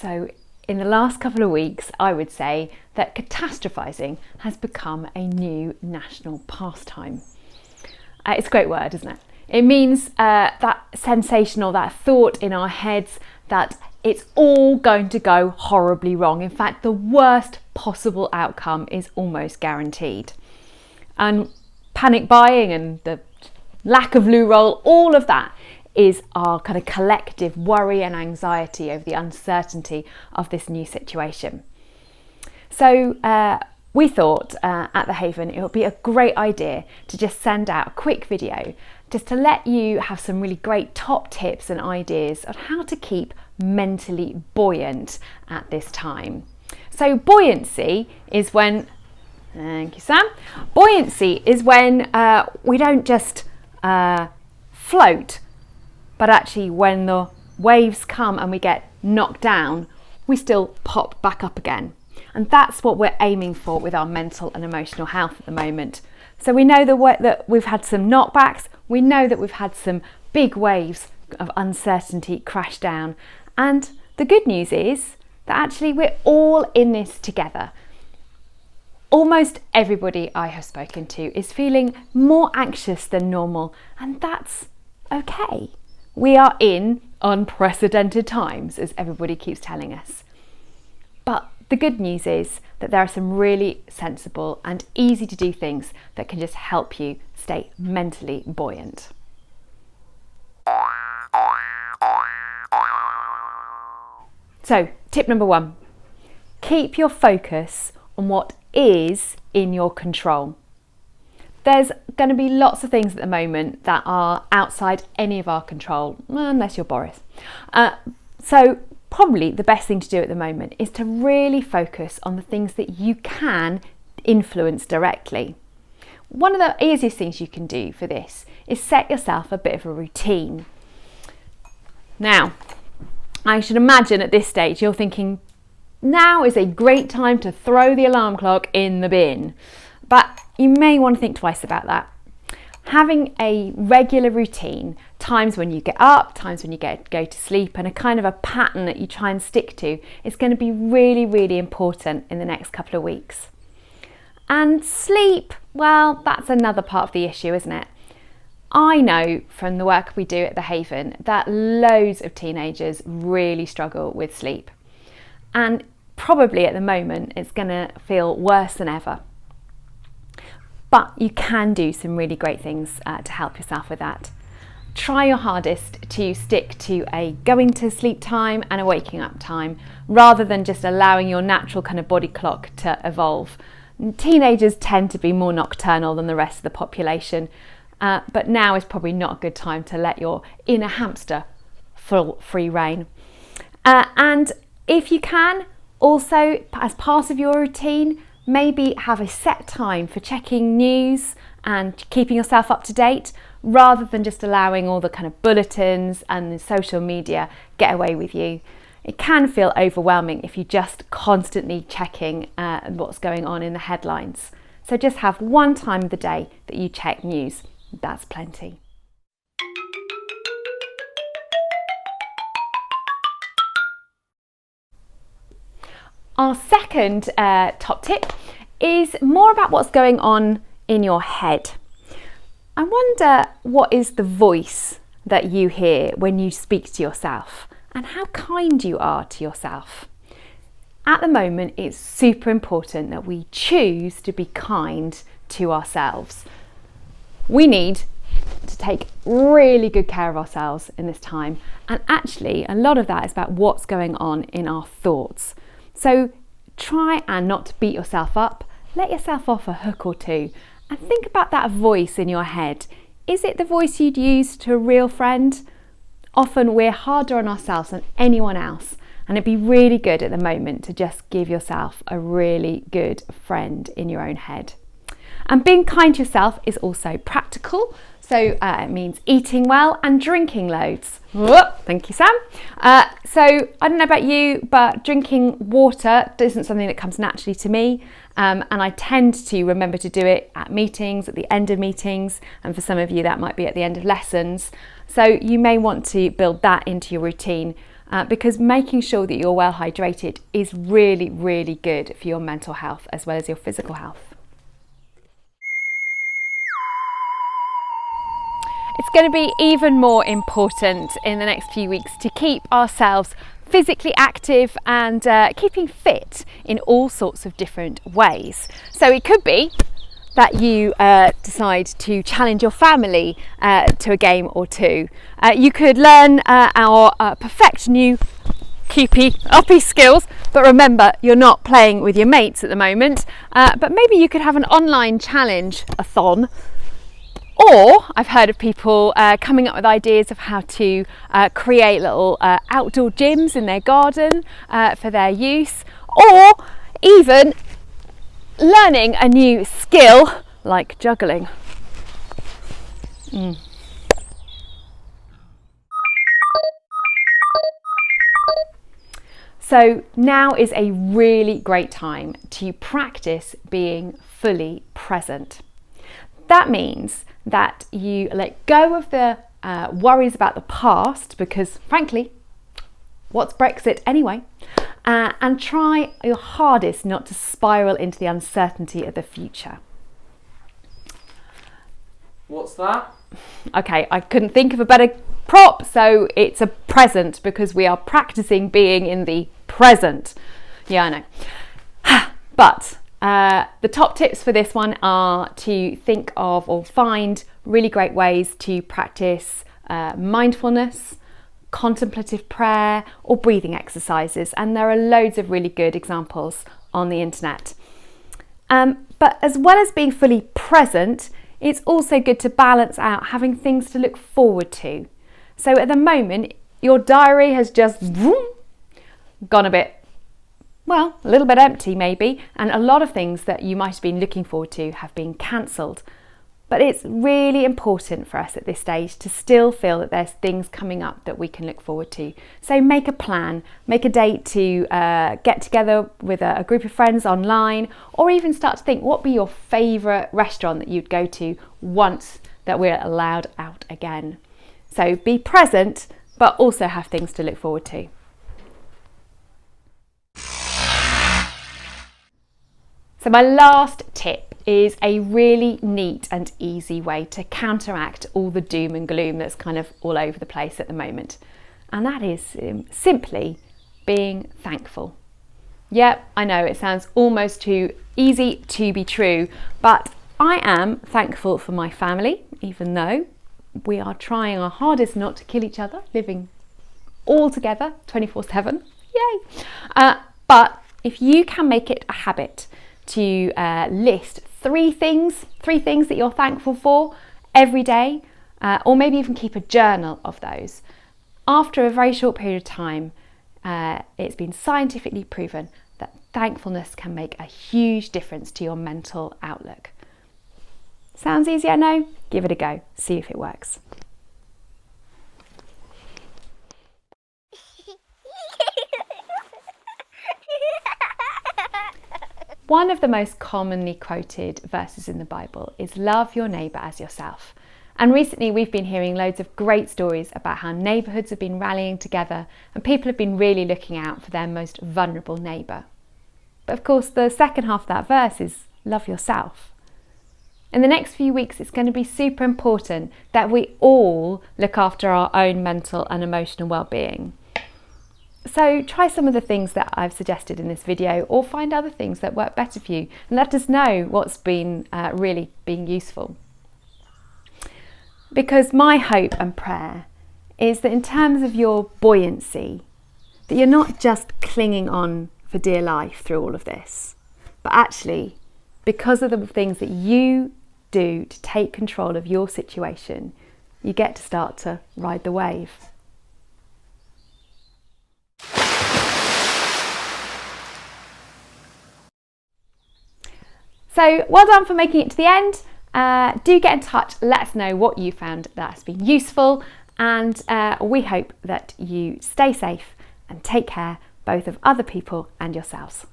So in the last couple of weeks, I would say that catastrophizing has become a new national pastime. It's a great word, isn't it? It means that sensation or that thought in our heads that it's all going to go horribly wrong. In fact, the worst possible outcome is almost guaranteed. And panic buying and the lack of loo roll, all of that is our kind of collective worry and anxiety over the uncertainty of this new situation. So we thought at the Haven it would be a great idea to just send out a quick video just to let you have some really great top tips and ideas on how to keep mentally buoyant at this time. So buoyancy is when, thank you Sam, buoyancy is when we don't just float, but actually when the waves come and we get knocked down, we still pop back up again. And that's what we're aiming for with our mental and emotional health at the moment. So we know that we've had some knockbacks, we know that we've had some big waves of uncertainty crash down. And the good news is that actually we're all in this together. Almost everybody I have spoken to is feeling more anxious than normal, and that's okay. We are in unprecedented times, as everybody keeps telling us. But the good news is that there are some really sensible and easy to do things that can just help you stay mentally buoyant. So, tip number 1, keep your focus on what is in your control. There's going to be lots of things at the moment that are outside any of our control, unless you're Boris. So probably the best thing to do at the moment is to really focus on the things that you can influence directly. One of the easiest things you can do for this is set yourself a bit of a routine. Now, I should imagine at this stage you're thinking, now is a great time to throw the alarm clock in the bin. But you may want to think twice about that. Having a regular routine, times when you get up, times when you go to sleep, and a kind of a pattern that you try and stick to is going to be really, really important in the next couple of weeks. And sleep, well, that's another part of the issue, isn't it? I know from the work we do at the Haven that loads of teenagers really struggle with sleep. And probably at the moment it's going to feel worse than ever. But you can do some really great things to help yourself with that. Try your hardest to stick to a going to sleep time and a waking up time, rather than just allowing your natural kind of body clock to evolve. Teenagers tend to be more nocturnal than the rest of the population, but now is probably not a good time to let your inner hamster full free rein. And if you can, also as part of your routine, maybe have a set time for checking news and keeping yourself up to date, rather than just allowing all the kind of bulletins and the social media get away with you. It can feel overwhelming if you're just constantly checking what's going on in the headlines. So just have one time of the day that you check news. That's plenty. Our second top tip is more about what's going on in your head. I wonder what is the voice that you hear when you speak to yourself, and how kind you are to yourself. At the moment, it's super important that we choose to be kind to ourselves. We need to take really good care of ourselves in this time, and actually a lot of that is about what's going on in our thoughts. So try and not to beat yourself up, let yourself off a hook or two, and think about that voice in your head. Is it the voice you'd use to a real friend? Often we're harder on ourselves than anyone else, and it'd be really good at the moment to just give yourself a really good friend in your own head. And being kind to yourself is also practical. So it means eating well and drinking loads. Whoop, thank you, Sam. So I don't know about you, but drinking water isn't something that comes naturally to me. And I tend to remember to do it at meetings, at the end of meetings. And for some of you, that might be at the end of lessons. So you may want to build that into your routine because making sure that you're well hydrated is really, really good for your mental health as well as your physical health. It's going to be even more important in the next few weeks to keep ourselves physically active and keeping fit in all sorts of different ways. So it could be that you decide to challenge your family to a game or two. You could learn our perfect new keepy uppy skills, but remember, you're not playing with your mates at the moment, but maybe you could have an online challenge-a-thon. Or I've heard of people coming up with ideas of how to create little outdoor gyms in their garden for their use, or even learning a new skill like juggling. So now is a really great time to practice being fully present. That means that you let go of the worries about the past, because frankly, what's Brexit anyway? And try your hardest not to spiral into the uncertainty of the future. What's that? Okay, I couldn't think of a better prop, so it's a present because we are practicing being in the present. Yeah, I know. But the top tips for this one are to think of or find really great ways to practice mindfulness, contemplative prayer, or breathing exercises, and there are loads of really good examples on the internet. But as well as being fully present, it's also good to balance out having things to look forward to. So at the moment, your diary has just gone a little bit empty maybe, and a lot of things that you might have been looking forward to have been cancelled. But it's really important for us at this stage to still feel that there's things coming up that we can look forward to. So make a plan, make a date to get together with a group of friends online, or even start to think what would be your favourite restaurant that you'd go to once that we're allowed out again. So be present, but also have things to look forward to. So my last tip is a really neat and easy way to counteract all the doom and gloom that's kind of all over the place at the moment. And that is simply being thankful. Yep, I know it sounds almost too easy to be true, but I am thankful for my family, even though we are trying our hardest not to kill each other, living all together 24/7. Yay! But if you can make it a habit to list three things that you're thankful for every day, or maybe even keep a journal of those. After a very short period of time, it's been scientifically proven that thankfulness can make a huge difference to your mental outlook. Sounds easy, I know? Give it a go, see if it works. One of the most commonly quoted verses in the Bible is love your neighbour as yourself. And recently we've been hearing loads of great stories about how neighbourhoods have been rallying together and people have been really looking out for their most vulnerable neighbour. But of course the second half of that verse is love yourself. In the next few weeks it's going to be super important that we all look after our own mental and emotional well-being. So try some of the things that I've suggested in this video, or find other things that work better for you and let us know what's been really being useful. Because my hope and prayer is that in terms of your buoyancy, that you're not just clinging on for dear life through all of this, but actually because of the things that you do to take control of your situation, you get to start to ride the wave. So well done for making it to the end. Do get in touch, let us know what you found that has been useful, and we hope that you stay safe and take care both of other people and yourselves.